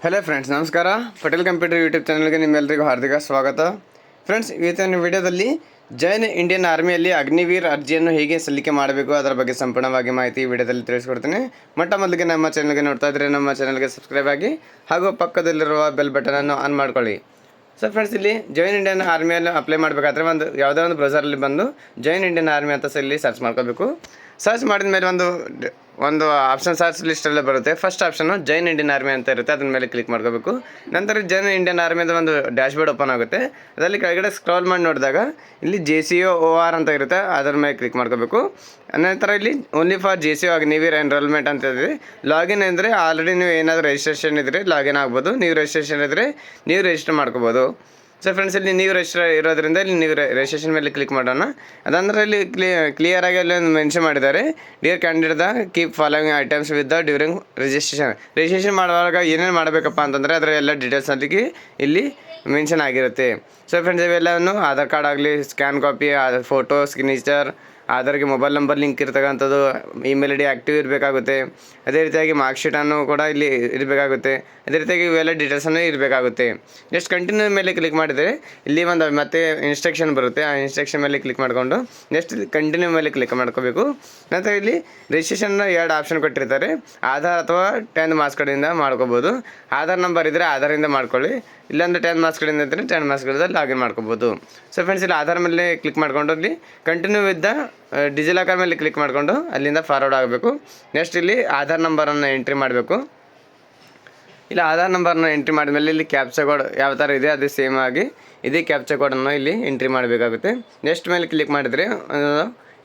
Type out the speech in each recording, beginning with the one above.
Hello friends, ನಮಸ್ಕಾರ. Patel computer YouTube ಚಾನಲ್ಗೆ ನಿಮ್ಮೆಲ್ಲರಿಗೂ ಹಾರ್ದಿಕ ಸ್ವಾಗತ. ಫ್ರೆಂಡ್ಸ್, ಇವತ್ತಿನ ವಿಡಿಯೋದಲ್ಲಿ ಜೈನ್ ಇಂಡಿಯನ್ ಆರ್ಮಿಯಲ್ಲಿ ಅಗ್ನಿವೀರ್ ಅರ್ಜಿಯನ್ನು ಹೇಗೆ ಸಲ್ಲಿಕೆ ಮಾಡಬೇಕು ಅದರ ಬಗ್ಗೆ ಸಂಪೂರ್ಣವಾಗಿ ಮಾಹಿತಿ ಈ ವಿಡಿಯೋದಲ್ಲಿ ತಿಳಿಸ್ಕೊಡ್ತೀನಿ. ಮೊದಲಿಗೆ ನಮ್ಮ ಚಾನಲ್ಗೆ ನೋಡ್ತಾ ಇದ್ದರೆ ನಮ್ಮ ಚಾನಲ್ಗೆ ಸಬ್ಸ್ಕ್ರೈಬ್ ಆಗಿ ಹಾಗೂ ಪಕ್ಕದಲ್ಲಿರುವ ಬೆಲ್ ಬಟನನ್ನು ಆನ್ ಮಾಡ್ಕೊಳ್ಳಿ. ಸೊ ಫ್ರೆಂಡ್ಸ್, ಇಲ್ಲಿ ಜೈನ್ ಇಂಡಿಯನ್ ಆರ್ಮಿಯಲ್ಲಿ ಅಪ್ಲೈ ಮಾಡಬೇಕಾದ್ರೆ ಯಾವುದೇ ಒಂದು ಬ್ರೌಸರಲ್ಲಿ ಬಂದು ಜೈನ್ ಇಂಡಿಯನ್ ಆರ್ಮಿ ಅಂತ ಇಲ್ಲಿ ಸರ್ಚ್ ಮಾಡ್ಕೋಬೇಕು. ಸರ್ಚ್ ಮಾಡಿದ ಮೇಲೆ ಒಂದು ಆಪ್ಷನ್ ಸರ್ಚ್ ಲಿಸ್ಟಲ್ಲೇ ಬರುತ್ತೆ. First option Jain Indian army ಅಂತ ಇರುತ್ತೆ, ಅದ್ರ ಮೇಲೆ ಕ್ಲಿಕ್ ಮಾಡ್ಕೋಬೇಕು. ನಂತರ ಜೈನ್ ಇಂಡಿಯನ್ ಆರ್ಮಿದ ಒಂದು ಡ್ಯಾಶ್ಬೋರ್ಡ್ ಓಪನ್ ಆಗುತ್ತೆ. ಅದರಲ್ಲಿ ಕೆಳಗಡೆ ಸ್ಕ್ರಾಲ್ ಮಾಡಿ ನೋಡಿದಾಗ ಇಲ್ಲಿ JCOR ಅಂತ ಇರುತ್ತೆ, ಅದರ ಮೇಲೆ ಕ್ಲಿಕ್ ಮಾಡ್ಕೋಬೇಕು. ನಂತರ ಇಲ್ಲಿ only for JCO Agniveer enrollment ಅಂತ ಇದೆ. ಲಾಗಿನ್ ಅಂದರೆ ಆಲ್ರೆಡಿ ನೀವು ಏನಾದರೂ ರಿಜಿಸ್ಟ್ರೇಷನ್ ಇದ್ದರೆ ಲಾಗಿನ್ ಆಗ್ಬೋದು, ನೀವು ರಿಜಿಸ್ಟ್ರೇಷನ್ ಇದ್ದರೆ ನೀವು ರಿಜಿಸ್ಟರ್ ಮಾಡ್ಕೋಬೋದು. ಸೊ ಫ್ರೆಂಡ್ಸ್, ಇಲ್ಲಿ ನೀವು ರಿಜಿಸ್ಟರ್ ಇರೋದ್ರಿಂದ ಇಲ್ಲಿ ನೀವು ರಿಜಿಸ್ಟ್ರೇಷನ್ ಮೇಲೆ ಕ್ಲಿಕ್ ಮಾಡೋಣ. ಅದಂದರೆ ಇಲ್ಲಿ ಕ್ಲಿಯರಾಗಿ ಅಲ್ಲಿ ಒಂದು ಮೆನ್ಷನ್ ಮಾಡಿದ್ದಾರೆ, dear candidate keep following items with the during registration ಮಾಡುವಾಗ ಏನೇನು ಮಾಡಬೇಕಪ್ಪ ಅಂತಂದರೆ ಅದರ ಎಲ್ಲ ಡೀಟೇಲ್ಸ್ ಅದಕ್ಕೆ ಇಲ್ಲಿ ಮೆನ್ಷನ್ ಆಗಿರುತ್ತೆ. ಸೊ ಫ್ರೆಂಡ್ಸ್, ಇವೆಲ್ಲವನ್ನು ಆಧಾರ್ ಕಾರ್ಡ್ ಆಗಲಿ, ಸ್ಕ್ಯಾನ್ ಕಾಪಿ, ಫೋಟೋ, ಸಿಗ್ನೇಚರ್, ಆಧಾರ್ಗೆ ಮೊಬೈಲ್ ನಂಬರ್ ಲಿಂಕ್ ಇರ್ತಕ್ಕಂಥದ್ದು, ಇಮೇಲ್ ID ಆ್ಯಕ್ಟಿವ್ ಇರಬೇಕಾಗುತ್ತೆ. ಅದೇ ರೀತಿಯಾಗಿ ಮಾರ್ಕ್ ಶೀಟನ್ನು ಕೂಡ ಇಲ್ಲಿ ಇರಬೇಕಾಗುತ್ತೆ. ಅದೇ ರೀತಿಯಾಗಿ ಇವೆಲ್ಲ ಡೀಟೇಲ್ಸನ್ನು ಇರಬೇಕಾಗುತ್ತೆ. ನೆಕ್ಸ್ಟ್ ಕಂಟಿನ್ಯೂ ಮೇಲೆ ಕ್ಲಿಕ್ ಮಾಡಿದರೆ ಇಲ್ಲಿ ಒಂದು ಮತ್ತೆ ಇನ್ಸ್ಟ್ರಕ್ಷನ್ ಬರುತ್ತೆ. ಆ ಇನ್ಸ್ಟ್ರಕ್ಷನ್ ಮೇಲೆ ಕ್ಲಿಕ್ ಮಾಡಿಕೊಂಡು ನೆಕ್ಸ್ಟ್ ಕಂಟಿನ್ಯೂ ಮೇಲೆ ಕ್ಲಿಕ್ ಮಾಡ್ಕೋಬೇಕು. ನಂತರ ಇಲ್ಲಿ ರಿಜಿಸ್ಟ್ರೇಷನ್ನ 2 ಆಪ್ಷನ್ ಕೊಟ್ಟಿರ್ತಾರೆ. ಆಧಾರ್ ಅಥವಾ 10th ಮಾರ್ಕ್ಸ್ ಕಡೆಯಿಂದ ಮಾಡ್ಕೋಬೋದು. ಆಧಾರ್ ನಂಬರ್ ಇದ್ದರೆ ಆಧಾರಿಂದ ಮಾಡ್ಕೊಳ್ಳಿ, ಇಲ್ಲಾಂದರೆ 10th ಮಾರ್ಕ್ಸ್ ಕಡೆಯಿಂದ ಇದ್ದರೆ 10th ಮಾರ್ಕ್ಸ್ ಕಡೆಯಿಂದ ಲಾಗಿನ್ ಮಾಡ್ಕೋಬೋದು. ಸೊ ಫ್ರೆಂಡ್ಸ್, ಇಲ್ಲಿ ಆಧಾರ್ ಮೇಲೆ ಕ್ಲಿಕ್ ಮಾಡಿಕೊಂಡು ಇಲ್ಲಿ ಕಂಟಿನ್ಯೂ ವಿತ್ ಡಿಜಿಲಾಕರ್ ಮೇಲೆ ಕ್ಲಿಕ್ ಮಾಡಿಕೊಂಡು ಅಲ್ಲಿಂದ ಫಾರ್ವರ್ಡ್ ಆಗಬೇಕು. ನೆಕ್ಸ್ಟ್ ಇಲ್ಲಿ ಆಧಾರ್ ನಂಬರನ್ನು ಎಂಟ್ರಿ ಮಾಡಬೇಕು. ಇಲ್ಲಿ ಆಧಾರ್ ನಂಬರ್ನ ಎಂಟ್ರಿ ಮಾಡಿದ್ಮೇಲೆ ಇಲ್ಲಿ ಕ್ಯಾಪ್ಚಾ ಕೋಡ್ ಯಾವ ಥರ ಇದೆ ಅದೇ ಸೇಮ್ ಆಗಿ ಇದೇ ಕ್ಯಾಪ್ಚಾ ಕೋಡನ್ನು ಇಲ್ಲಿ ಎಂಟ್ರಿ ಮಾಡಬೇಕಾಗುತ್ತೆ. ನೆಕ್ಸ್ಟ್ ಮೇಲೆ ಕ್ಲಿಕ್ ಮಾಡಿದರೆ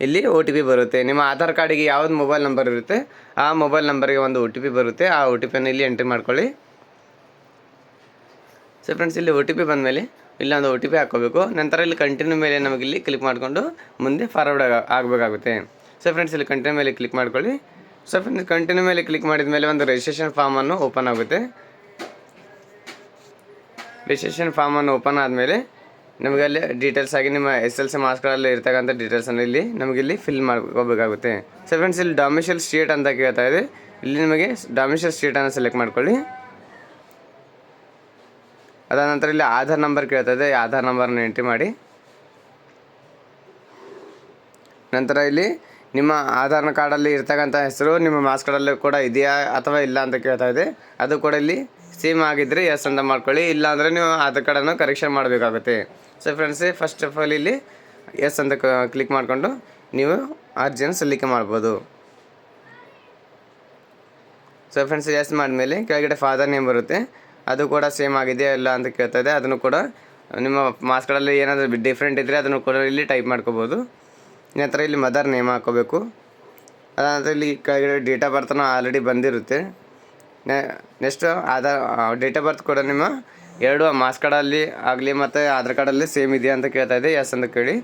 ಇಲ್ಲಿ OTP ಬರುತ್ತೆ. ನಿಮ್ಮ ಆಧಾರ್ ಕಾರ್ಡಿಗೆ ಯಾವ್ದು ಮೊಬೈಲ್ ನಂಬರ್ ಇರುತ್ತೆ ಆ ಮೊಬೈಲ್ ನಂಬರಿಗೆ ಒಂದು OTP ಬರುತ್ತೆ. ಆ OTPಯನ್ನು ಇಲ್ಲಿ ಎಂಟ್ರಿ ಮಾಡ್ಕೊಳ್ಳಿ. ಸೊ ಫ್ರೆಂಡ್ಸ್, ಇಲ್ಲಿ OTP ಬಂದಮೇಲೆ ಇಲ್ಲಿ ಒಂದು OTP ಹಾಕ್ಕೋಬೇಕು. ನಂತರ ಇಲ್ಲಿ ಕಂಟಿನ್ಯೂ ಮೇಲೆ ನಮಗೆ ಇಲ್ಲಿ ಕ್ಲಿಕ್ ಮಾಡಿಕೊಂಡು ಮುಂದೆ ಫಾರ್ವರ್ಡ್ ಆಗಬೇಕಾಗುತ್ತೆ. ಸೊ ಫ್ರೆಂಡ್ಸ್, ಇಲ್ಲಿ ಕಂಟಿನ್ಯೂ ಮೇಲೆ ಕ್ಲಿಕ್ ಮಾಡ್ಕೊಳ್ಳಿ. ಸೊ ಫ್ರೆಂಡ್ಸ್, ಕಂಟಿನ್ಯೂ ಮೇಲೆ ಕ್ಲಿಕ್ ಮಾಡಿದ ಮೇಲೆ ಒಂದು ರಿಜಿಸ್ಟ್ರೇಷನ್ ಫಾರ್ಮನ್ನು ಓಪನ್ ಆಗುತ್ತೆ. ರಿಜಿಸ್ಟ್ರೇಷನ್ ಫಾರ್ಮನ್ನು ಓಪನ್ ಆದಮೇಲೆ ನಮಗೆ ಅಲ್ಲಿ ಡೀಟೇಲ್ಸ್ ಆಗಿ ನಿಮ್ಮ SLC ಮಾರ್ಕ್ಸ್ಗಳಲ್ಲಿ ಇರ್ತಕ್ಕಂಥ ಡೀಟೇಲ್ಸನ್ನು ಇಲ್ಲಿ ನಮಗಿಲ್ಲಿ ಫಿಲ್ ಮಾಡ್ಕೋಬೇಕಾಗುತ್ತೆ. ಸೊ ಫ್ರೆಂಡ್ಸ್, ಇಲ್ಲಿ ಡೊಮಿಸೈಲ್ ಸ್ಟೇಟ್ ಅಂತ ಕೇಳ್ತಾ ಇದೆ. ಇಲ್ಲಿ ನಿಮಗೆ ಡೊಮಿಸೈಲ್ ಸ್ಟೇಟನ್ನು ಸೆಲೆಕ್ಟ್ ಮಾಡ್ಕೊಳ್ಳಿ. ಅದಾದ ನಂತರ ಇಲ್ಲಿ ಆಧಾರ್ ನಂಬರ್ ಕೇಳ್ತಾ ಇದೆ, ಆಧಾರ್ ನಂಬರ್ನ ಎಂಟ್ರಿ ಮಾಡಿ. ನಂತರ ಇಲ್ಲಿ ನಿಮ್ಮ ಆಧಾರ್ ಕಾರ್ಡಲ್ಲಿ ಇರ್ತಕ್ಕಂಥ ಹೆಸರು ನಿಮ್ಮ ಮಾರ್ಕ್ಸ್ ಕಾರ್ಡಲ್ಲಿ ಕೂಡ ಇದೆಯಾ ಅಥವಾ ಇಲ್ಲ ಅಂತ ಕೇಳ್ತಾ ಇದೆ. ಅದು ಕೂಡ ಇಲ್ಲಿ ಸೇಮ್ ಆಗಿದ್ದರೆ ಎಸ್ ಅಂತ ಮಾಡ್ಕೊಳ್ಳಿ, ಇಲ್ಲ ಅಂದರೆ ನೀವು ಆಧಾರ್ ಕಾರ್ಡನ್ನು ಕರೆಕ್ಷನ್ ಮಾಡಬೇಕಾಗುತ್ತೆ. So friends, first of all ಇಲ್ಲಿ ಎಸ್ ಅಂತ ಕ್ಲಿಕ್ ಮಾಡಿಕೊಂಡು ನೀವು ಅರ್ಜಿಯನ್ನು ಸಲ್ಲಿಕೆ ಮಾಡ್ಬೋದು. ಸೊ ಫ್ರೆಂಡ್ಸ್, ಎಸ್ ಮಾಡಿದ್ಮೇಲೆ ಕೆಳಗಡೆ ಫಾದರ್ ನೇಮ್ ಬರುತ್ತೆ, ಅದು ಕೂಡ ಸೇಮ್ ಆಗಿದೆಯಾ ಇಲ್ಲ ಅಂತ ಕೇಳ್ತಾ ಇದೆ. ಅದನ್ನು ಕೂಡ ನಿಮ್ಮ ಮಾರ್ಕ್ಸ್ ಕಾರ್ಡಲ್ಲಿ ಏನಾದರೂ ಡಿಫ್ರೆಂಟ್ ಇದ್ದರೆ ಅದನ್ನು ಕೂಡ ಇಲ್ಲಿ ಟೈಪ್ ಮಾಡ್ಕೋಬೋದು. ನಂತರ ಇಲ್ಲಿ ಮದರ್ ನೇಮ್ ಹಾಕ್ಕೋಬೇಕು. ಅದಾನಂತರ ಇಲ್ಲಿ ಕೆಳಗಡೆ ಡೇಟ್ ಆಫ್ ಬರ್ತನೂ ಆಲ್ರೆಡಿ ಬಂದಿರುತ್ತೆ. ನೆಕ್ಸ್ಟು ಡೇಟ್ ಆಫ್ ಬರ್ತ್ ಕೂಡ ನಿಮ್ಮ 2 ಮಾರ್ಕ್ಸ್ ಕಾರ್ಡಲ್ಲಿ ಆಗಲಿ ಮತ್ತು ಆಧಾರ್ ಕಾರ್ಡಲ್ಲಿ ಸೇಮ್ ಇದೆಯಾ ಅಂತ ಕೇಳ್ತಾ ಇದೆ, ಎಸ್ ಅಂತ ಕೇಳಿ.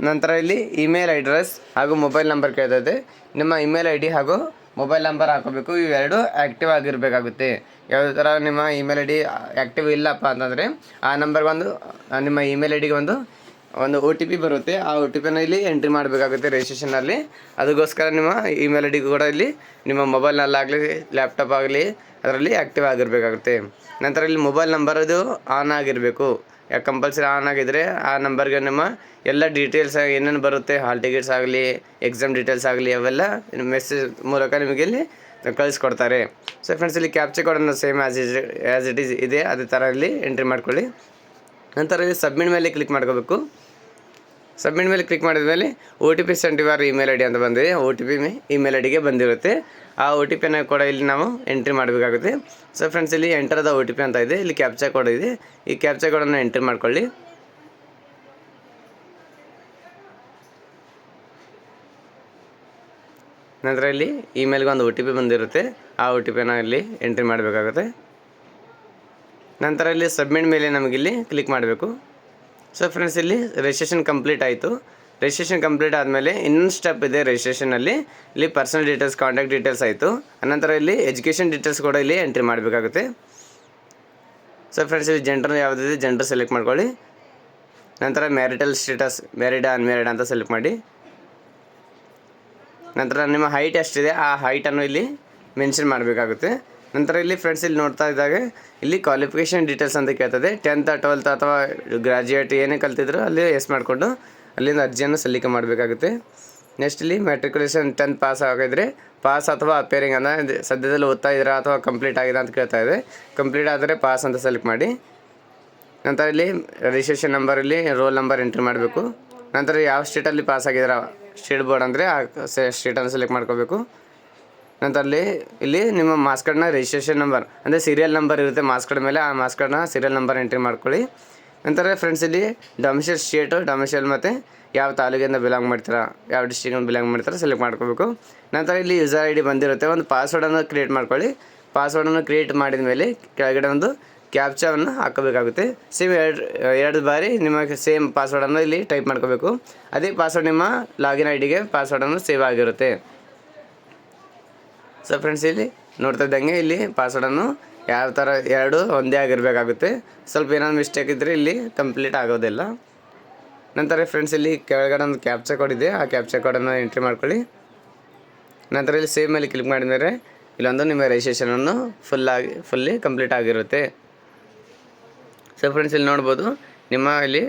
ನಂತರ ಇಲ್ಲಿ ಇಮೇಲ್ ಅಡ್ರೆಸ್ ಹಾಗೂ ಮೊಬೈಲ್ ನಂಬರ್ ಕೇಳ್ತಾ ಇದೆ. ನಿಮ್ಮ ಇಮೇಲ್ ID ಹಾಗೂ ಮೊಬೈಲ್ ನಂಬರ್ ಹಾಕೋಬೇಕು. ಇವೆರಡು ಆ್ಯಕ್ಟಿವ್ ಆಗಿರಬೇಕಾಗುತ್ತೆ. ಯಾವುದೇ ಥರ ನಿಮ್ಮ ಇಮೇಲ್ ID ಆ್ಯಕ್ಟಿವ್ ಇಲ್ಲಪ್ಪ ಅಂತಂದರೆ ಆ ನಂಬರ್ಗೊಂದು ನಿಮ್ಮ ಇಮೇಲ್ IDಗೆ ಒಂದು OTP ಬರುತ್ತೆ. ಆ OTPನ ಇಲ್ಲಿ ಎಂಟ್ರಿ ಮಾಡಬೇಕಾಗುತ್ತೆ ರಿಜಿಸ್ಟ್ರೇಷನಲ್ಲಿ. ಅದಕ್ಕೋಸ್ಕರ ನಿಮ್ಮ ಇಮೇಲ್ ID ಕೂಡ ಇಲ್ಲಿ ನಿಮ್ಮ ಮೊಬೈಲ್ನಲ್ಲಾಗಲಿ ಲ್ಯಾಪ್ಟಾಪ್ ಆಗಲಿ ಅದರಲ್ಲಿ ಆ್ಯಕ್ಟಿವ್ ಆಗಿರಬೇಕಾಗುತ್ತೆ. ನಂತರ ಇಲ್ಲಿ ಮೊಬೈಲ್ ನಂಬರ್ ಅದು ಆನ್ ಆಗಿರಬೇಕು. ಕಂಪಲ್ಸರಿ ಆನ್ ಆಗಿದ್ದರೆ ಆ ನಂಬರ್ಗೆ ನಿಮ್ಮ ಎಲ್ಲ ಡೀಟೇಲ್ಸ್ ಏನೇನು ಬರುತ್ತೆ, ಹಾಲ್ ಟಿಕೆಟ್ಸ್ ಆಗಲಿ, ಎಕ್ಸಾಮ್ ಡೀಟೇಲ್ಸ್ ಆಗಲಿ, ಅವೆಲ್ಲ ಮೆಸೇಜ್ ಮೂಲಕ ನಿಮಗೆ ಇಲ್ಲಿ ಕಳಿಸ್ಕೊಡ್ತಾರೆ. ಸೊ ಫ್ರೆಂಡ್ಸ್, ಇಲ್ಲಿ ಕ್ಯಾಪ್ಚಾ ಕೋಡನ್ನು ಸೇಮ್ ಆ್ಯಸ್ ಇಟ್ ಈಸ್ ಇದೆ ಅದೇ ಥರ ಇಲ್ಲಿ ಎಂಟ್ರಿ ಮಾಡ್ಕೊಳ್ಳಿ. ನಂತರ ಇಲ್ಲಿ ಸಬ್ಮಿಟ್ ಮೇಲೆ ಕ್ಲಿಕ್ ಮಾಡ್ಕೋಬೇಕು. ಸಬ್ಮಿಟ್ ಮೇಲೆ ಕ್ಲಿಕ್ ಮಾಡಿದ ಮೇಲೆ OTP send your email ID ಅಂತ ಬಂದಿದೆ. OTP ಇಮೇಲ್ IDಗೆ ಬಂದಿರುತ್ತೆ. ಆ OTPನ ಕೂಡ ಇಲ್ಲಿ ನಾವು ಎಂಟ್ರಿ ಮಾಡಬೇಕಾಗುತ್ತೆ. ಸೊ ಫ್ರೆಂಡ್ಸ್, ಇಲ್ಲಿ ಎಂಟರ್ ದ OTP ಅಂತ ಇದೆ, ಇಲ್ಲಿ ಕ್ಯಾಪ್ಚಾ ಕೋಡ್ ಇದೆ. ಈ ಕ್ಯಾಪ್ಚಾ ಕೋಡನ್ನು ಎಂಟ್ರಿ ಮಾಡ್ಕೊಳ್ಳಿ. ನಂತರ ಇಲ್ಲಿ ಇಮೇಲ್ಗೆ ಒಂದು OTP ಬಂದಿರುತ್ತೆ. ಆ OTPನ ಇಲ್ಲಿ ಎಂಟ್ರಿ ಮಾಡಬೇಕಾಗುತ್ತೆ. ನಂತರ ಇಲ್ಲಿ ಸಬ್ಮಿಟ್ ಮೇಲೆ ನಮಗಿಲ್ಲಿ ಕ್ಲಿಕ್ ಮಾಡಬೇಕು. ಸೊ ಫ್ರೆಂಡ್ಸ್, ಇಲ್ಲಿ ರಿಜಿಸ್ಟ್ರೇಷನ್ ಕಂಪ್ಲೀಟ್ ಆಯಿತು. ರಿಜಿಸ್ಟ್ರೇಷನ್ ಕಂಪ್ಲೀಟ್ ಆದಮೇಲೆ ಇನ್ನೊಂದು ಸ್ಟೆಪ್ ಇದೆ ರಿಜಿಸ್ಟ್ರೇಷನಲ್ಲಿ. ಇಲ್ಲಿ ಪರ್ಸನಲ್ ಡೀಟೇಲ್ಸ್, ಕಾಂಟ್ಯಾಕ್ಟ್ ಡೀಟೇಲ್ಸ್ ಆಯಿತು. ಅನಂತರ ಇಲ್ಲಿ ಎಜುಕೇಷನ್ ಡೀಟೇಲ್ಸ್ ಕೂಡ ಇಲ್ಲಿ ಎಂಟ್ರಿ ಮಾಡಬೇಕಾಗುತ್ತೆ. ಸೊ ಫ್ರೆಂಡ್ಸ್, ಇಲ್ಲಿ ಜೆಂಡರ್ ಯಾವುದಿದೆ ಜೆಂಡರ್ ಸೆಲೆಕ್ಟ್ ಮಾಡ್ಕೊಳ್ಳಿ. ನಂತರ ಮ್ಯಾರಿಟಲ್ ಸ್ಟೇಟಸ್ ಮ್ಯಾರಿಡ್ ಅನ್ಮ್ಯಾರಿಡ್ ಅಂತ ಸೆಲೆಕ್ಟ್ ಮಾಡಿ. ನಂತರ ನಿಮ್ಮ ಹೈಟ್ ಎಷ್ಟಿದೆ ಆ ಹೈಟನ್ನು ಇಲ್ಲಿ ಮೆನ್ಷನ್ ಮಾಡಬೇಕಾಗುತ್ತೆ. ನಂತರ ಇಲ್ಲಿ ಫ್ರೆಂಡ್ಸ್ ಇಲ್ಲಿ ನೋಡ್ತಾ ಇದ್ದಾಗ ಇಲ್ಲಿ ಕ್ವಾಲಿಫಿಕೇಷನ್ ಡೀಟೇಲ್ಸ್ ಅಂತ ಕೇಳ್ತದೆ. 10th 12th ಅಥವಾ ಗ್ರಾಜ್ಯುಯೇಟ್ ಏನೇ ಕಲ್ತಿದ್ರು ಅಲ್ಲಿ ಎಸ್ ಮಾಡಿಕೊಂಡು ಅಲ್ಲಿಂದ ಅರ್ಜಿಯನ್ನು ಸಲ್ಲಿಕೆ ಮಾಡಬೇಕಾಗುತ್ತೆ. ನೆಕ್ಸ್ಟ್ ಇಲ್ಲಿ ಮ್ಯಾಟ್ರಿಕ್ಯುಲೇಷನ್ 10th ಪಾಸ್ ಆಗಿದ್ರೆ ಪಾಸ್ ಅಥವಾ ಅಪೇರಿಂಗ್ ಅಂದರೆ ಸದ್ಯದಲ್ಲಿ ಓದ್ತಾ ಇದ್ದೀರಾ ಅಥವಾ ಕಂಪ್ಲೀಟ್ ಆಗಿದೆ ಅಂತ ಕೇಳ್ತಾ ಇದೆ. ಕಂಪ್ಲೀಟ್ ಆದರೆ ಪಾಸ್ ಅಂತ ಸೆಲೆಕ್ಟ್ ಮಾಡಿ. ನಂತರ ಇಲ್ಲಿ ರಿಜಿಸ್ಟ್ರೇಷನ್ ನಂಬರಲ್ಲಿ ರೋಲ್ ನಂಬರ್ ಎಂಟ್ರಿ ಮಾಡಬೇಕು. ನಂತರ ಯಾವ ಸ್ಟೇಟಲ್ಲಿ ಪಾಸ್ ಆಗಿದ್ದೀರಾ ಸ್ಟೇಟ್ ಬೋರ್ಡ್ ಅಂದರೆ ಆ ಸ್ಟೇಟನ್ನು ಸೆಲೆಕ್ಟ್ ಮಾಡ್ಕೋಬೇಕು. ನಂತರ ಇಲ್ಲಿ ನಿಮ್ಮ ಮಾರ್ಕ್ಸ್ ಕಾರ್ಡ್ನ ರಿಜಿಸ್ಟ್ರೇಷನ್ ನಂಬರ್ ಅಂದರೆ ಸೀರಿಯಲ್ ನಂಬರ್ ಇರುತ್ತೆ ಮಾರ್ಕ್ಸ್ ಕಾರ್ಡ್ ಮೇಲೆ, ಆ ಮಾರ್ಕ್ಸ್ ಕಾರ್ಡ್ನ ಸೀರಿಯಲ್ ನಂಬರ್ ಎಂಟ್ರಿ ಮಾಡ್ಕೊಳ್ಳಿ. ನಂತರ ಫ್ರೆಂಡ್ಸ್ ಇಲ್ಲಿ ಡೊಮಿಸೈಲ್ ಸ್ಟೇಟು ಡೊಮಿಸೈಲ್ ಮತ್ತು ಯಾವ ತಾಲೂಕಿಂದ ಬಿಲಾಂಗ್ ಮಾಡ್ತೀರಾ, ಯಾವ ಡಿಸ್ಟ್ರಿಕ್ಟಿಂದ ಬಿಲಾಂಗ್ ಮಾಡ್ತೀರಾ ಸೆಲೆಕ್ಟ್ ಮಾಡ್ಕೋಬೇಕು. ನಂತರ ಇಲ್ಲಿ ಯೂಸರ್ ಐ ಡಿ ಬಂದಿರುತ್ತೆ, ಒಂದು ಪಾಸ್ವರ್ಡನ್ನು ಕ್ರಿಯೇಟ್ ಮಾಡ್ಕೊಳ್ಳಿ. ಪಾಸ್ವರ್ಡನ್ನು ಕ್ರಿಯೇಟ್ ಮಾಡಿದ ಮೇಲೆ ಕೆಳಗಡೆ ಒಂದು ಕ್ಯಾಪ್ಚಾವನ್ನು ಹಾಕಬೇಕಾಗುತ್ತೆ. ಸೇಮ್ ಎರಡು ಬಾರಿ ನಿಮಗೆ ಸೇಮ್ ಪಾಸ್ವರ್ಡನ್ನು ಇಲ್ಲಿ ಟೈಪ್ ಮಾಡ್ಕೋಬೇಕು. ಅದೇ ಪಾಸ್ವರ್ಡ್ ನಿಮ್ಮ ಲಾಗಿನ್ ಐ ಡಿಗೆ ಪಾಸ್ವರ್ಡನ್ನು ಸೇವ್ ಆಗಿರುತ್ತೆ. ಸೊ ಫ್ರೆಂಡ್ಸ್ ಇಲ್ಲಿ ನೋಡ್ತಾ ಇದ್ದಂಗೆ ಇಲ್ಲಿ ಪಾಸ್ವರ್ಡನ್ನು ಯಾವ ಥರ ಎರಡು ಒಂದೇ ಆಗಿರಬೇಕಾಗುತ್ತೆ. ಸ್ವಲ್ಪ ಏನಾದ್ರು ಮಿಸ್ಟೇಕ್ ಇದ್ದರೆ ಇಲ್ಲಿ ಕಂಪ್ಲೀಟ್ ಆಗೋದಿಲ್ಲ. ನಂತರ ಫ್ರೆಂಡ್ಸ್ ಇಲ್ಲಿ ಕೆಳಗಡೆ ಒಂದು ಕ್ಯಾಪ್ಚಾ ಕೋಡ್ ಇದೆ, ಆ ಕ್ಯಾಪ್ಚಾ ಕೋಡನ್ನು ಎಂಟ್ರಿ ನಂತರ ಇಲ್ಲಿ ಸೇವ್ ಮೇಲೆ ಕ್ಲಿಕ್ ಮಾಡಿದರೆ ಇಲ್ಲೊಂದು ನಿಮ್ಮ ರಿಜಿಸ್ಟ್ರೇಷನನ್ನು ಫುಲ್ಲಿ ಕಂಪ್ಲೀಟ್ ಆಗಿರುತ್ತೆ. ಸೊ ಫ್ರೆಂಡ್ಸ್ ಇಲ್ಲಿ ನೋಡ್ಬೋದು ನಿಮ್ಮ ಇಲ್ಲಿ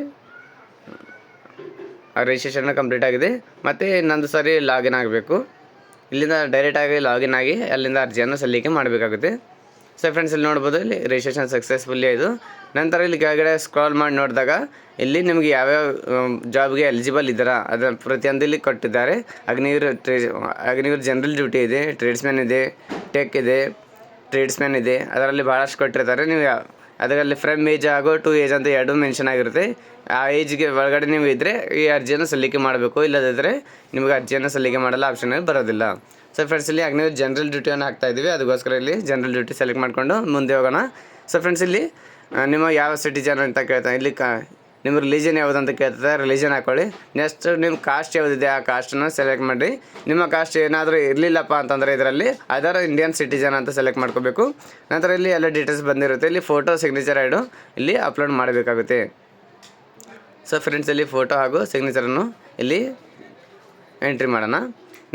ರಿಜಿಸ್ಟ್ರೇಷನ್ ಕಂಪ್ಲೀಟ್ ಆಗಿದೆ. ಮತ್ತು ಇನ್ನೊಂದು ಸಾರಿ ಲಾಗಿನ್ ಆಗಬೇಕು. ಇಲ್ಲಿಂದ ಡೈರೆಕ್ಟಾಗಿ ಲಾಗಿನ್ ಆಗಿ ಅಲ್ಲಿಂದ ಅರ್ಜಿಯನ್ನು ಸಲ್ಲಿಕೆ ಮಾಡಬೇಕಾಗುತ್ತೆ. ಸೊ ಫ್ರೆಂಡ್ಸ್ ಇಲ್ಲಿ ನೋಡ್ಬೋದು ಇಲ್ಲಿ ರಿಜಿಸ್ಟ್ರೇಷನ್ ಸಕ್ಸಸ್ಫುಲ್ಲಿ ಆಯಿತು. ನಂತರ ಇಲ್ಲಿ ಕೆಳಗಡೆ ಸ್ಕ್ರಾಲ್ ಮಾಡಿ ನೋಡಿದಾಗ ಇಲ್ಲಿ ನಿಮಗೆ ಯಾವ್ಯಾವ ಜಾಬ್ಗೆ ಎಲಿಜಿಬಲ್ ಇದ್ದೀರಾ ಅದರ ಪ್ರತಿಯೊಂದು ಇಲ್ಲಿ ಕೊಟ್ಟಿದ್ದಾರೆ. ಅಗ್ನಿವೀರ್ ಜನರಲ್ ಡ್ಯೂಟಿ ಇದೆ, ಟ್ರೇಡ್ಸ್ಮ್ಯಾನ್ ಇದೆ, ಟೆಕ್ ಇದೆ, ಟ್ರೇಡ್ಸ್ಮ್ಯಾನ್ ಇದೆ, ಅದರಲ್ಲಿ ಭಾಳಷ್ಟು ಕೊಟ್ಟಿರ್ತಾರೆ. ನೀವು ಅದರಲ್ಲಿ ಫ್ರಮ್ ಏಜ್ ಹಾಗೂ ಟು ಏಜ್ ಅಂತ ಎರಡು ಮೆನ್ಷನ್ ಆಗಿರುತ್ತೆ. ಆ ಏಜ್ಗೆ ಒಳಗಡೆ ನೀವು ಇದ್ದರೆ ಈ ಅರ್ಜಿಯನ್ನು ಸಲ್ಲಿಕೆ ಮಾಡಬೇಕು, ಇಲ್ಲದಿದ್ದರೆ ನಿಮಗೆ ಅರ್ಜಿಯನ್ನು ಸಲ್ಲಿಕೆ ಮಾಡಲು ಆಪ್ಷನ್ ಬರೋದಿಲ್ಲ. ಸೊ ಫ್ರೆಂಡ್ಸ್ ಇಲ್ಲಿ ಅಗ್ನಿವೀರ್ ಜನರಲ್ ಡ್ಯೂಟಿಯನ್ನು ಹಾಕ್ತಾ ಇದ್ದೀವಿ, ಅದಕ್ಕೋಸ್ಕರ ಇಲ್ಲಿ ಜನರಲ್ ಡ್ಯೂಟಿ ಸೆಲೆಕ್ಟ್ ಮಾಡಿಕೊಂಡು ಮುಂದೆ ಹೋಗೋಣ. ಸೊ ಫ್ರೆಂಡ್ಸ್ ಇಲ್ಲಿ ನಿಮ್ಮ ಯಾವ ಸಿಟಿಜನ್ ಅಂತ ಕೇಳ್ತಾರೆ, ಇಲ್ಲಿ ನಿಮ್ಮ ರಿಲಿಜನ್ ಯಾವುದು ಅಂತ ಕೇಳ್ತದೆ, ರಿಲಿಜನ್ ಹಾಕ್ಕೊಳ್ಳಿ. ನೆಕ್ಸ್ಟ್ ನಿಮ್ಮ ಕಾಸ್ಟ್ ಯಾವುದಿದೆ ಆ ಕಾಸ್ಟನ್ನು ಸೆಲೆಕ್ಟ್ ಮಾಡಿ. ನಿಮ್ಮ ಕಾಸ್ಟ್ ಏನಾದರೂ ಇರಲಿಲ್ಲಪ್ಪ ಅಂತಂದರೆ ಇದರಲ್ಲಿ ಅದರ ಇಂಡಿಯನ್ ಸಿಟಿಜನ್ ಅಂತ ಸೆಲೆಕ್ಟ್ ಮಾಡ್ಕೋಬೇಕು. ನಂತರ ಇಲ್ಲಿ ಎಲ್ಲ ಡೀಟೇಲ್ಸ್ ಬಂದಿರುತ್ತೆ. ಇಲ್ಲಿ ಫೋಟೋ ಸಿಗ್ನೇಚರ್ ಐಡು ಇಲ್ಲಿ ಅಪ್ಲೋಡ್ ಮಾಡಬೇಕಾಗುತ್ತೆ. ಸೊ ಫ್ರೆಂಡ್ಸ್ ಇಲ್ಲಿ ಫೋಟೋ ಹಾಗೂ ಸಿಗ್ನೇಚರನ್ನು ಇಲ್ಲಿ ಎಂಟ್ರಿ ಮಾಡೋಣ.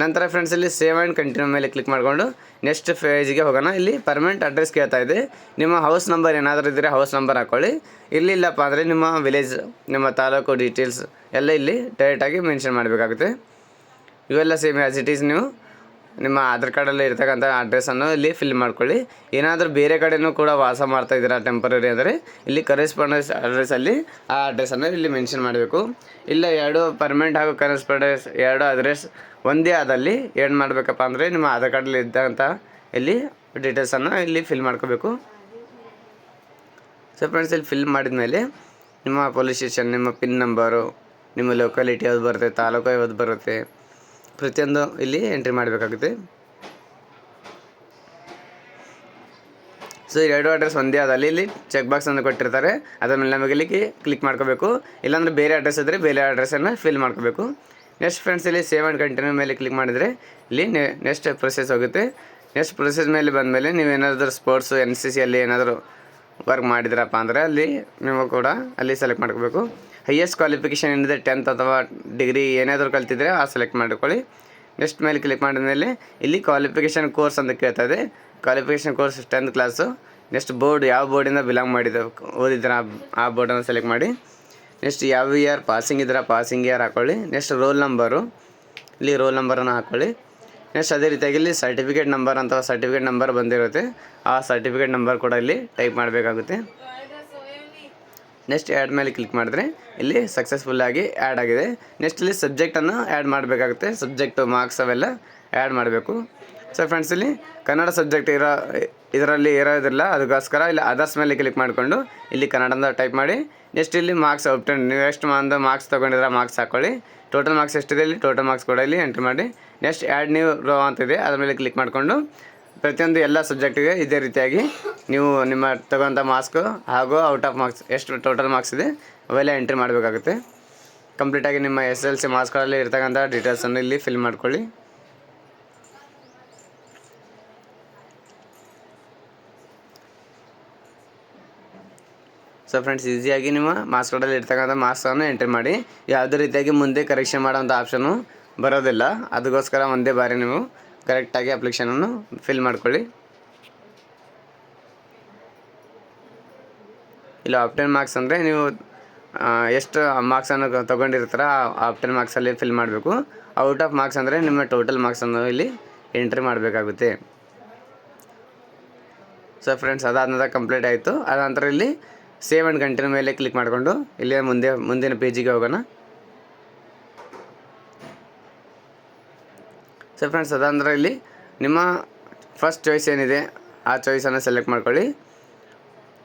ನಂತರ ಫ್ರೆಂಡ್ಸ್ ಇಲ್ಲಿ ಸೇವ್ ಆ್ಯಂಡ್ ಕಂಟಿನ್ಯೂ ಮೇಲೆ ಕ್ಲಿಕ್ ಮಾಡಿಕೊಂಡು ನೆಕ್ಸ್ಟ್ ಪೇಜ್ಗೆ ಹೋಗೋಣ. ಇಲ್ಲಿ ಪರ್ಮನೆಂಟ್ ಅಡ್ರೆಸ್ ಕೇಳ್ತಾ ಇದೆ. ನಿಮ್ಮ ಹೌಸ್ ನಂಬರ್ ಏನಾದರೂ ಇದ್ದರೆ ಹೌಸ್ ನಂಬರ್ ಹಾಕ್ಕೊಳ್ಳಿ. ಇರಲಿಲ್ಲಪ್ಪ ಅಂದರೆ ನಿಮ್ಮ ವಿಲೇಜ್, ನಿಮ್ಮ ತಾಲೂಕು ಡೀಟೇಲ್ಸ್ ಎಲ್ಲ ಇಲ್ಲಿ ಡೈರೆಕ್ಟಾಗಿ ಮೆನ್ಷನ್ ಮಾಡಬೇಕಾಗುತ್ತೆ. ಇವೆಲ್ಲ ಸೇಮ್ ಆ್ಯಸ್ ಇಟ್ ಈಸ್ ನೀವು ನಿಮ್ಮ ಆಧಾರ್ ಕಾರ್ಡಲ್ಲಿ ಇರ್ತಕ್ಕಂಥ ಅಡ್ರೆಸ್ಸನ್ನು ಇಲ್ಲಿ ಫಿಲ್ ಮಾಡ್ಕೊಳ್ಳಿ. ಏನಾದರೂ ಬೇರೆ ಕಡೆಯೂ ಕೂಡ ವಾಸ ಮಾಡ್ತಾ ಇದ್ದೀರಾ ಟೆಂಪರರಿ ಅಂದರೆ ಇಲ್ಲಿ ಕರೆಸ್ಪಾಂಡೆನ್ಸ್ ಅಡ್ರೆಸ್ಸಲ್ಲಿ ಆ ಅಡ್ರೆಸ್ಸನ್ನು ಇಲ್ಲಿ ಮೆನ್ಷನ್ ಮಾಡಬೇಕು. ಇಲ್ಲ ಎರಡು ಪರ್ಮನೆಂಟ್ ಹಾಗೂ ಕರೆಸ್ಪಾಂಡೆನ್ಸ್ ಎರಡು ಅಡ್ರೆಸ್ ಒಂದೇ ಆದಲ್ಲಿ ಏನು ಮಾಡಬೇಕಪ್ಪ ಅಂದರೆ ನಿಮ್ಮ ಆಧಾರ್ ಕಾರ್ಡಲ್ಲಿ ಇದ್ದಂಥ ಇಲ್ಲಿ ಡೀಟೇಲ್ಸನ್ನು ಇಲ್ಲಿ ಫಿಲ್ ಮಾಡ್ಕೋಬೇಕು. ಸೊ ಫ್ರೆಂಡ್ಸ್ ಇಲ್ಲಿ ಫಿಲ್ ಮಾಡಿದ ಮೇಲೆ ನಿಮ್ಮ ಪೊಲೀಸ್ ಸ್ಟೇಷನ್, ನಿಮ್ಮ ಪಿನ್ ನಂಬರು, ನಿಮ್ಮ ಲೊಕ್ಯಾಲಿಟಿ ಯಾವ್ದು ಬರುತ್ತೆ, ತಾಲೂಕು ಯಾವ್ದು ಬರುತ್ತೆ, ಪ್ರತಿಯೊಂದು ಇಲ್ಲಿ ಎಂಟ್ರಿ ಮಾಡಬೇಕಾಗುತ್ತೆ. ಸೊ ಎರಡು ಅಡ್ರೆಸ್ ಒಂದೇ ಆದಲ್ಲಿ ಇಲ್ಲಿ ಚೆಕ್ ಬಾಕ್ಸನ್ನು ಕೊಟ್ಟಿರ್ತಾರೆ, ಅದರ ಮೇಲೆ ನಮಗೆ ಇಲ್ಲಿ ಕ್ಲಿಕ್ ಮಾಡ್ಕೋಬೇಕು. ಇಲ್ಲಾಂದರೆ ಬೇರೆ ಅಡ್ರೆಸ್ ಇದ್ದರೆ ಬೇರೆ ಅಡ್ರೆಸ್ಸನ್ನು ಫಿಲ್ ಮಾಡ್ಕೋಬೇಕು. ನೆಕ್ಸ್ಟ್ ಫ್ರೆಂಡ್ಸ್ ಇಲ್ಲಿ ಸೇವ್ ಆ್ಯಂಡ್ ಕಂಟಿನ್ಯೂ ಮೇಲೆ ಕ್ಲಿಕ್ ಮಾಡಿದರೆ ಇಲ್ಲಿ ನೆಕ್ಸ್ಟ್ ಪ್ರೊಸೆಸ್ ಹೋಗುತ್ತೆ. ನೆಕ್ಸ್ಟ್ ಪ್ರೊಸೆಸ್ ಮೇಲೆ ಬಂದಮೇಲೆ ನೀವೇನಾದರೂ ಸ್ಪೋರ್ಟ್ಸು NCC ಅಲ್ಲಿ ಏನಾದರೂ ವರ್ಕ್ ಮಾಡಿದ್ರಪ್ಪ ಅಂದರೆ ಅಲ್ಲಿ ನೀವು ಕೂಡ ಅಲ್ಲಿ ಸೆಲೆಕ್ಟ್ ಮಾಡ್ಕೋಬೇಕು. ಹೈಯೆಸ್ಟ್ ಕ್ವಾಲಿಫಿಕೇಷನ್ ಏನಿದೆ 10th ಅಥವಾ ಡಿಗ್ರಿ ಏನಾದರೂ ಕಲ್ತಿದ್ರೆ ಆ ಸೆಲೆಕ್ಟ್ ಮಾಡ್ಕೊಳ್ಳಿ. ನೆಕ್ಸ್ಟ್ ಮೇಲೆ ಕ್ಲಿಕ್ ಮಾಡಿದ ಮೇಲೆ ಇಲ್ಲಿ ಕ್ವಾಲಿಫಿಕೇಷನ್ ಕೋರ್ಸ್ ಅಂತ ಕೇಳ್ತಾ ಇದೆ. Qualification course 10th class. Next board ಯಾವ ಬೋರ್ಡಿಂದ ಬಿಲಾಂಗ್ ಓದಿದ್ರೆ ಆ ಬೋರ್ಡನ್ನು ಸೆಲೆಕ್ಟ್ ಮಾಡಿ. ನೆಕ್ಸ್ಟ್ ಯಾವ ಇಯರ್ ಪಾಸಿಂಗ್ ಇದ್ರೆ ಪಾಸಿಂಗ್ ಇಯರ್ ಹಾಕ್ಕೊಳ್ಳಿ. ನೆಕ್ಸ್ಟ್ ರೋಲ್ ನಂಬರು, ಇಲ್ಲಿ ರೋಲ್ ನಂಬರನ್ನು ಹಾಕ್ಕೊಳ್ಳಿ. ನೆಕ್ಸ್ಟ್ ಅದೇ ರೀತಿಯಾಗಿ ಇಲ್ಲಿ ಸರ್ಟಿಫಿಕೇಟ್ ನಂಬರ್ ಅಂತ ಸರ್ಟಿಫಿಕೇಟ್ ನಂಬರ್ ಬಂದಿರುತ್ತೆ, ಆ ಸರ್ಟಿಫಿಕೇಟ್ ನಂಬರ್ ಕೂಡ ಇಲ್ಲಿ ಟೈಪ್ ಮಾಡಬೇಕಾಗುತ್ತೆ. ನೆಕ್ಸ್ಟ್ ಆ್ಯಡ್ ಮೇಲೆ ಕ್ಲಿಕ್ ಮಾಡಿದ್ರೆ ಇಲ್ಲಿ ಸಕ್ಸಸ್ಫುಲ್ಲಾಗಿ ಆ್ಯಡ್ ಆಗಿದೆ. ನೆಕ್ಸ್ಟ್ ಇಲ್ಲಿ ಸಬ್ಜೆಕ್ಟನ್ನು ಆ್ಯಡ್ ಮಾಡಬೇಕಾಗುತ್ತೆ. ಸಬ್ಜೆಕ್ಟು ಮಾರ್ಕ್ಸ್ ಅವೆಲ್ಲ ಆ್ಯಡ್ ಮಾಡಬೇಕು. ಸೊ ಫ್ರೆಂಡ್ಸ್ ಇಲ್ಲಿ ಕನ್ನಡ ಸಬ್ಜೆಕ್ಟ್ ಇದರಲ್ಲಿ ಇರೋದಿಲ್ಲ, ಅದಕ್ಕೋಸ್ಕರ ಇಲ್ಲಿ ಅದರ್ಸ್ ಮೇಲೆ ಕ್ಲಿಕ್ ಮಾಡಿಕೊಂಡು ಇಲ್ಲಿ ಕನ್ನಡದ ಟೈಪ್ ಮಾಡಿ. ನೆಕ್ಸ್ಟ್ ಇಲ್ಲಿ ಮಾರ್ಕ್ಸ್ ಅಪ್ಟೆಂಡ್, ನೀವು ಎಷ್ಟು ಒಂದು ಮಾರ್ಕ್ಸ್ ತೊಗೊಂಡಿದ್ರೆ ಮಾರ್ಕ್ಸ್ ಹಾಕ್ಕೊಳ್ಳಿ. ಟೋಟಲ್ ಮಾರ್ಕ್ಸ್ ಎಷ್ಟಿದೆ ಇಲ್ಲಿ ಟೋಟಲ್ ಮಾರ್ಕ್ಸ್ ಕೂಡ ಇಲ್ಲಿ ಎಂಟ್ರಿ ಮಾಡಿ. ನೆಕ್ಸ್ಟ್ ಆ್ಯಡ್ ನ್ಯೂ ರೋ ಅಂತಿದೆ, ಅದ್ರ ಮೇಲೆ ಕ್ಲಿಕ್ ಮಾಡಿಕೊಂಡು ಪ್ರತಿಯೊಂದು ಎಲ್ಲ ಸಬ್ಜೆಕ್ಟಿಗೆ ಇದೇ ರೀತಿಯಾಗಿ ನೀವು ನಿಮ್ಮ ತಗೋಂಥ ಮಾರ್ಕ್ಸು ಹಾಗೂ ಔಟ್ ಆಫ್ ಮಾರ್ಕ್ಸ್ ಎಷ್ಟು ಟೋಟಲ್ ಮಾರ್ಕ್ಸ್ ಇದೆ ಅವೆಲ್ಲ ಎಂಟ್ರಿ ಮಾಡಬೇಕಾಗುತ್ತೆ. ಕಂಪ್ಲೀಟಾಗಿ ನಿಮ್ಮ SSLC ಮಾರ್ಕ್ಸ್ಗಳಲ್ಲಿ ಇರ್ತಕ್ಕಂಥ ಡೀಟೇಲ್ಸನ್ನು ಇಲ್ಲಿ ಫಿಲ್ ಮಾಡ್ಕೊಳ್ಳಿ. ಸೊ ಫ್ರೆಂಡ್ಸ್ ಈಸಿಯಾಗಿ ನಿಮ್ಮ ಮಾರ್ಕ್ಸ್ ಕಾರ್ಡಲ್ಲಿ ಇರ್ತಕ್ಕಂಥ ಮಾರ್ಕ್ಸನ್ನು ಎಂಟ್ರಿ ಮಾಡಿ. ಯಾವುದೇ ರೀತಿಯಾಗಿ ಮುಂದೆ ಕರೆಕ್ಷನ್ ಮಾಡೋಂಥ ಆಪ್ಷನ್ನು ಬರೋದಿಲ್ಲ, ಅದಕ್ಕೋಸ್ಕರ ಒಂದೇ ಬಾರಿ ನೀವು ಕರೆಕ್ಟಾಗಿ ಅಪ್ಲಿಕೇಶನನ್ನು ಫಿಲ್ ಮಾಡ್ಕೊಳ್ಳಿ. ಇಲ್ಲಿ ಆಪ್ಟೆನ್ ಮಾರ್ಕ್ಸ್ ಅಂದರೆ ನೀವು ಎಷ್ಟು ಮಾರ್ಕ್ಸನ್ನು ತೊಗೊಂಡಿರ್ತೀರ ಆಪ್ಟೆನ್ ಮಾರ್ಕ್ಸಲ್ಲಿ ಫಿಲ್ ಮಾಡಬೇಕು. ಔಟ್ ಆಫ್ ಮಾರ್ಕ್ಸ್ ಅಂದರೆ ನಿಮ್ಮ ಟೋಟಲ್ ಮಾರ್ಕ್ಸನ್ನು ಇಲ್ಲಿ ಎಂಟ್ರಿ ಮಾಡಬೇಕಾಗುತ್ತೆ. ಸೊ ಫ್ರೆಂಡ್ಸ್, ಅದಾದ ಕಂಪ್ಲೀಟ್ ಆಯಿತು. ಅದ ನಂತರ ಇಲ್ಲಿ ಸೇವ್ ಆ್ಯಂಡ್ ಕಂಟಿನ್ಯೂ ಮೇಲೆ ಕ್ಲಿಕ್ ಮಾಡಿಕೊಂಡು ಇಲ್ಲಿ ಮುಂದಿನ ಪೇಜಿಗೆ ಹೋಗೋಣ. ಸೊ ಫ್ರೆಂಡ್ಸ್, ಅದಂದ್ರೆ ಇಲ್ಲಿ ನಿಮ್ಮ ಫಸ್ಟ್ ಚಾಯ್ಸ್ ಏನಿದೆ ಆ ಚಾಯ್ಸನ್ನು ಸೆಲೆಕ್ಟ್ ಮಾಡ್ಕೊಳ್ಳಿ.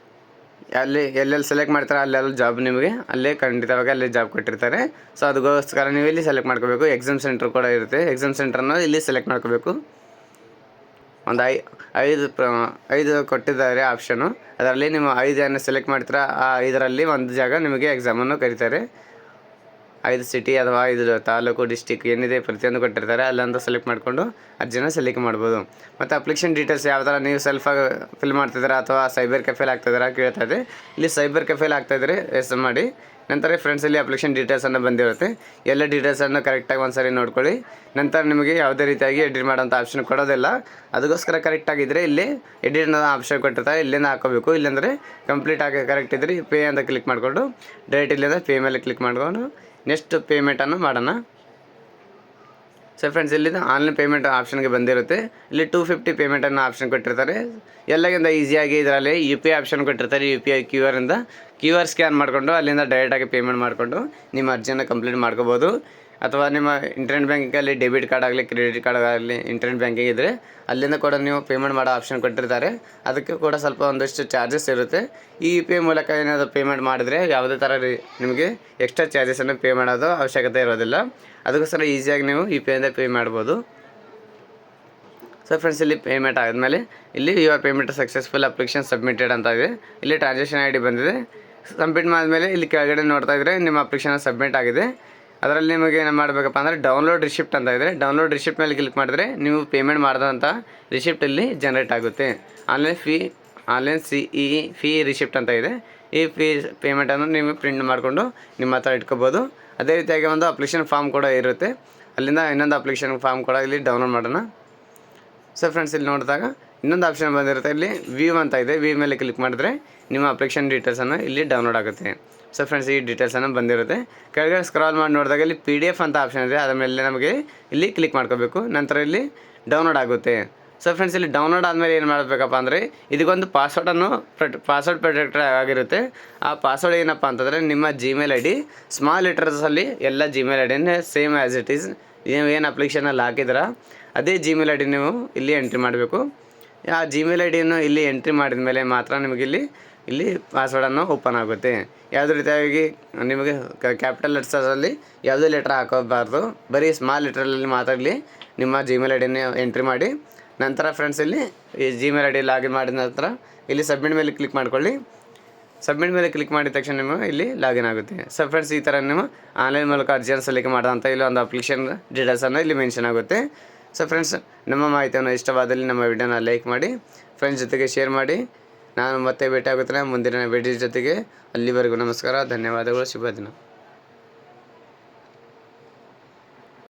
ಎಲ್ಲೆಲ್ಲಿ ಸೆಲೆಕ್ಟ್ ಮಾಡ್ತಾರೆ ಅಲ್ಲೆಲ್ಲ ಜಾಬ್ ನಿಮಗೆ ಅಲ್ಲೇ ಖಂಡಿತವಾಗಿ ಅಲ್ಲೇ ಜಾಬ್ ಕೊಟ್ಟಿರ್ತಾರೆ. ಸೊ ಅದಕ್ಕೋಸ್ಕರ ನೀವು ಇಲ್ಲಿ ಸೆಲೆಕ್ಟ್ ಮಾಡ್ಕೋಬೇಕು. ಎಕ್ಸಾಮ್ ಸೆಂಟರ್ ಕೂಡ ಇರುತ್ತೆ, ಎಕ್ಸಾಮ್ ಸೆಂಟ್ರನ್ನು ಇಲ್ಲಿ ಸೆಲೆಕ್ಟ್ ಮಾಡ್ಕೋಬೇಕು. ಒಂದು ಐದು ಕೊಟ್ಟಿದ್ದಾರೆ ಆಪ್ಷನು. ಅದರಲ್ಲಿ ನೀವು 5 ಸೆಲೆಕ್ಟ್ ಮಾಡ್ತೀರಾ. ಆ 5ರಲ್ಲಿ ಒಂದು ಜಾಗ ನಿಮಗೆ ಎಕ್ಸಾಮನ್ನು ಕರೀತಾರೆ. 5 ಸಿಟಿ ಅಥವಾ 5 ತಾಲೂಕು ಡಿಸ್ಟಿಕ್ ಏನಿದೆ ಪ್ರತಿಯೊಂದು ಕೊಟ್ಟಿರ್ತಾರೆ. ಅಲ್ಲಂತ ಸೆಲೆಕ್ಟ್ ಮಾಡಿಕೊಂಡು ಅರ್ಜಿನ ಸೆಲೆಕ್ಟ್ ಮಾಡ್ಬೋದು. ಮತ್ತು ಅಪ್ಲಿಕೇಶನ್ ಡೀಟೇಲ್ಸ್ ಯಾವ ಥರ ನೀವು ಸೆಲ್ಫಾಗಿ ಫಿಲ್ ಮಾಡ್ತಿದ್ದೀರಾ ಅಥವಾ ಸೈಬರ್ ಕೆಫೆಲ್ ಆಗ್ತಾಯಿದ್ದೀರಾ ಕೇಳ್ತಾ ಇದೆ. ಇಲ್ಲಿ ಸೈಬರ್ ಕೆಫೆಲ್ ಆಗ್ತಾಯಿದ್ರೆ ಎಸ್ ಮಾಡಿ. ನಂತರ ಫ್ರೆಂಡ್ಸಲ್ಲಿ ಅಪ್ಲಿಕೇಶನ್ ಡೀಟೇಲ್ಸನ್ನು ಬಂದಿರುತ್ತೆ. ಎಲ್ಲ ಡೀಟೇಲ್ಸನ್ನು ಕರೆಕ್ಟಾಗಿ ಒಂದು ಸರಿ ನೋಡ್ಕೊಳ್ಳಿ. ನಂತರ ನಿಮಗೆ ಯಾವುದೇ ರೀತಿಯಾಗಿ ಎಡಿಟ್ ಮಾಡೋಂಥ ಆಪ್ಷನ್ ಕೊಡೋದಿಲ್ಲ. ಅದಕ್ಕೋಸ್ಕರ ಕರೆಕ್ಟಾಗಿದ್ದರೆ ಇಲ್ಲಿ ಎಡಿಟ್ ಅನ್ನೋ ಆಪ್ಷನ್ ಕೊಟ್ಟಿರ್ತಾರೆ, ಇಲ್ಲಿಂದ ಹಾಕೋಬೇಕು. ಇಲ್ಲಾಂದರೆ ಕಂಪ್ಲೀಟ್ ಆಗಿ ಕರೆಕ್ಟ್ ಇದ್ದರೆ ಪೇ ಅಂತ ಕ್ಲಿಕ್ ಮಾಡಿಕೊಂಡು ಡೈರೆಕ್ಟ್ ಇಲ್ಲಿಂದ ಪೇ ಮೇಲೆ ಕ್ಲಿಕ್ ಮಾಡಿಕೊಂಡು ನೆಕ್ಸ್ಟ್ ಪೇಮೆಂಟನ್ನು ಮಾಡೋಣ. ಸೊ ಫ್ರೆಂಡ್ಸ್, ಇಲ್ಲಿಂದ ಆನ್ಲೈನ್ ಪೇಮೆಂಟ್ ಆಪ್ಷನ್ಗೆ ಬಂದಿರುತ್ತೆ. ಇಲ್ಲಿ 250 ಪೇಮೆಂಟನ್ನು ಆಪ್ಷನ್ ಕೊಟ್ಟಿರ್ತಾರೆ. ಎಲ್ಲಕ್ಕಿಂತ ಈಸಿಯಾಗಿ ಇದರಲ್ಲಿ UPI ಆಪ್ಷನ್ ಕೊಟ್ಟಿರ್ತಾರೆ. UPI QR ಸ್ಕ್ಯಾನ್ ಮಾಡಿಕೊಂಡು ಅಲ್ಲಿಂದ ಡೈರೆಕ್ಟಾಗಿ ಪೇಮೆಂಟ್ ಮಾಡಿಕೊಂಡು ನಿಮ್ಮ ಅರ್ಜಿಯನ್ನು ಕಂಪ್ಲೀಟ್ ಮಾಡ್ಕೋಬೋದು. ಅಥವಾ ನಿಮ್ಮ ಇಂಟರ್ನೆಟ್ ಬ್ಯಾಂಕಿಂಗಲ್ಲಿ ಡೆಬಿಟ್ ಕಾರ್ಡ್ ಆಗಲಿ ಕ್ರೆಡಿಟ್ ಕಾರ್ಡ್ ಆಗಲಿ ಇಂಟರ್ನೆಟ್ ಬ್ಯಾಂಕಿಂಗ್ ಇದ್ದರೆ ಅಲ್ಲಿಂದ ಕೂಡ ನೀವು ಪೇಮೆಂಟ್ ಮಾಡೋ ಆಪ್ಷನ್ ಕೊಟ್ಟಿರ್ತಾರೆ. ಅದಕ್ಕೆ ಕೂಡ ಸ್ವಲ್ಪ ಒಂದಷ್ಟು ಚಾರ್ಜಸ್ ಇರುತ್ತೆ. ಈ UPI ಮೂಲಕ ಏನಾದರೂ ಪೇಮೆಂಟ್ ಮಾಡಿದರೆ ಯಾವುದೇ ಥರ ನಿಮಗೆ ಎಕ್ಸ್ಟ್ರಾ ಚಾರ್ಜಸನ್ನು ಪೇ ಮಾಡೋದು ಅವಶ್ಯಕತೆ ಇರೋದಿಲ್ಲ. ಅದಕ್ಕೋಸ್ಕರ ಈಸಿಯಾಗಿ ನೀವು UPI ಇಂದ ಪೇ ಮಾಡ್ಬೋದು. ಸೊ ಫ್ರೆಂಡ್ಸ್, ಇಲ್ಲಿ ಪೇಮೆಂಟ್ ಆದಮೇಲೆ ಇಲ್ಲಿ your payment successful application submitted ಅಂತ ಇದೆ. ಇಲ್ಲಿ ಟ್ರಾನ್ಸಾಕ್ಷನ್ ID ಬಂದಿದೆ. ಸಬ್ಮಿಟ್ ಮಾಡಿದ್ಮೇಲೆ ಇಲ್ಲಿ ಕೆಳಗಡೆ ನೋಡ್ತಾ ಇದ್ದರೆ ನಿಮ್ಮ ಅಪ್ಲಿಕೇಶನ್ ಸಬ್ಮಿಟ್ ಆಗಿದೆ. ಅದರಲ್ಲಿ ನಿಮಗೆ ಏನು ಮಾಡಬೇಕಪ್ಪ ಅಂದರೆ ಡೌನ್ಲೋಡ್ ರಿಸಿಪ್ಟ್ ಅಂತ ಇದೆ. ಡೌನ್ಲೋಡ್ ರಿಸಿಪ್ಟ್ ಮೇಲೆ ಕ್ಲಿಕ್ ಮಾಡಿದ್ರೆ ನೀವು ಪೇಮೆಂಟ್ ಮಾಡಿದಂಥ ರಿಸಿಪ್ಟ್ ಇಲ್ಲಿ ಜನರೇಟ್ ಆಗುತ್ತೆ. ಆನ್ಲೈನ್ CE ಫೀ ರಿಸಿಪ್ಟ್ ಅಂತ ಇದೆ. ಈ ಫೀ ಪೇಮೆಂಟನ್ನು ನೀವು ಪ್ರಿಂಟ್ ಮಾಡಿಕೊಂಡು ನಿಮ್ಮ ಹತ್ರ ಇಟ್ಕೋಬೋದು. ಅದೇ ರೀತಿಯಾಗಿ ಒಂದು ಅಪ್ಲಿಕೇಶನ್ ಫಾರ್ಮ್ ಕೂಡ ಇರುತ್ತೆ. ಅಲ್ಲಿಂದ ಇನ್ನೊಂದು ಅಪ್ಲಿಕೇಶನ್ ಫಾರ್ಮ್ ಕೂಡ ಇಲ್ಲಿ ಡೌನ್ಲೋಡ್ ಮಾಡೋಣ. ಸೊ ಫ್ರೆಂಡ್ಸ್, ಇಲ್ಲಿ ನೋಡಿದಾಗ ಇನ್ನೊಂದು ಆಪ್ಷನ್ ಬಂದಿರುತ್ತೆ. ಇಲ್ಲಿ ವ್ಯೂ ಅಂತ ಇದೆ. ವ್ಯೂ ಮೇಲೆ ಕ್ಲಿಕ್ ಮಾಡಿದ್ರೆ ನಿಮ್ಮ ಅಪ್ಲಿಕೇಶನ್ ಡೀಟೇಲ್ಸನ್ನು ಇಲ್ಲಿ ಡೌನ್ಲೋಡ್ ಆಗುತ್ತೆ. ಸೊ ಫ್ರೆಂಡ್ಸ್, ಈ ಡೀಟೇಲ್ಸನ್ನು ಬಂದಿರುತ್ತೆ. ಕೆಳಗಡೆ ಸ್ಕ್ರಾಲ್ ಮಾಡಿ ನೋಡಿದಾಗ ಇಲ್ಲಿ PDF ಅಂತ ಆಪ್ಷನ್ ಇದೆ. ಅದರ ಮೇಲೆ ನಮಗೆ ಇಲ್ಲಿ ಕ್ಲಿಕ್ ಮಾಡ್ಕೋಬೇಕು. ನಂತರ ಇಲ್ಲಿ ಡೌನ್ಲೋಡ್ ಆಗುತ್ತೆ. ಸೊ ಫ್ರೆಂಡ್ಸ್, ಇಲ್ಲಿ ಡೌನ್ಲೋಡ್ ಆದಮೇಲೆ ಏನು ಮಾಡಬೇಕಪ್ಪ ಅಂದರೆ ಇದಕ್ಕೊಂದು ಪಾಸ್ವರ್ಡ್ ಪ್ರೊಟೆಕ್ಟರ್ ಆಗಿರುತ್ತೆ. ಆ ಪಾಸ್ವರ್ಡ್ ಏನಪ್ಪ ಅಂತಂದರೆ ನಿಮ್ಮ Gmail ID ಸ್ಮಾಲ್ ಲೆಟರ್ಸಲ್ಲಿ ಎಲ್ಲ Gmail IDನೇ ಸೇಮ್ ಆ್ಯಸ್ ಇಟ್ ಈಸ್. ನೀವು ಏನು ಅಪ್ಲಿಕೇಶನಲ್ಲಿ ಹಾಕಿದ್ದೀರಾ ಅದೇ Gmail ID ನೀವು ಇಲ್ಲಿ ಎಂಟ್ರಿ ಮಾಡಬೇಕು. ಆ Gmail IDಯನ್ನು ಇಲ್ಲಿ ಎಂಟ್ರಿ ಮಾಡಿದ ಮೇಲೆ ಮಾತ್ರ ನಿಮಗೆ ಇಲ್ಲಿ ಪಾಸ್ವರ್ಡನ್ನು ಓಪನ್ ಆಗುತ್ತೆ. ಯಾವುದೇ ರೀತಿಯಾಗಿ ನಿಮಗೆ ಕ್ಯಾಪಿಟಲ್ ಲೆಟರ್ಸಲ್ಲಿ ಯಾವುದೇ ಲೆಟರ್ ಹಾಕೋಬಾರ್ದು. ಬರೀ ಸ್ಮಾಲ್ ಲೆಟ್ರಲ್ಲಿ ಮಾತ್ರ ಇಲ್ಲಿ ನಿಮ್ಮ Gmail IDನ ಎಂಟ್ರಿ ಮಾಡಿ. ನಂತರ ಫ್ರೆಂಡ್ಸ್, ಇಲ್ಲಿ ಈ Gmail ID ಲಾಗಿನ್ ಮಾಡಿದ ನಂತರ ಇಲ್ಲಿ ಸಬ್ಮಿಟ್ ಮೇಲೆ ಕ್ಲಿಕ್ ಮಾಡ್ಕೊಳ್ಳಿ. ಸಬ್ಮಿಟ್ ಮೇಲೆ ಕ್ಲಿಕ್ ಮಾಡಿದ ತಕ್ಷಣ ನಿಮಗೆ ಇಲ್ಲಿ ಲಾಗಿನ್ ಆಗುತ್ತೆ. ಸೊ ಫ್ರೆಂಡ್ಸ್, ಈ ಥರ ನೀವು ಆನ್ಲೈನ್ ಮೂಲಕ ಅರ್ಜಿಯನ್ನು ಸಲ್ಲಿಕೆ ಮಾಡೋಂಥ ಇಲ್ಲಿ ಒಂದು ಅಪ್ಲಿಕೇಶನ್ ಡೀಟೇಲ್ಸನ್ನು ಇಲ್ಲಿ ಮೆನ್ಷನ್ ಆಗುತ್ತೆ. ಸೊ ಫ್ರೆಂಡ್ಸ್, ನಮ್ಮ ಮಾಹಿತಿಯನ್ನು ಇಷ್ಟವಾದಲ್ಲಿ ನಮ್ಮ ವಿಡಿಯೋನ ಲೈಕ್ ಮಾಡಿ, ಫ್ರೆಂಡ್ಸ್ ಜೊತೆಗೆ ಶೇರ್ ಮಾಡಿ. ನಾನು ಮತ್ತೆ ಭೇಟಿ ಆಗುತ್ತೇನೆ ಮುಂದಿನ ವಿಡಿಯೋ ಜೊತೆಗೆ. ಅಲ್ಲಿವರೆಗೂ ನಮಸ್ಕಾರ, ಧನ್ಯವಾದಗಳು, ಶುಭ ದಿನ.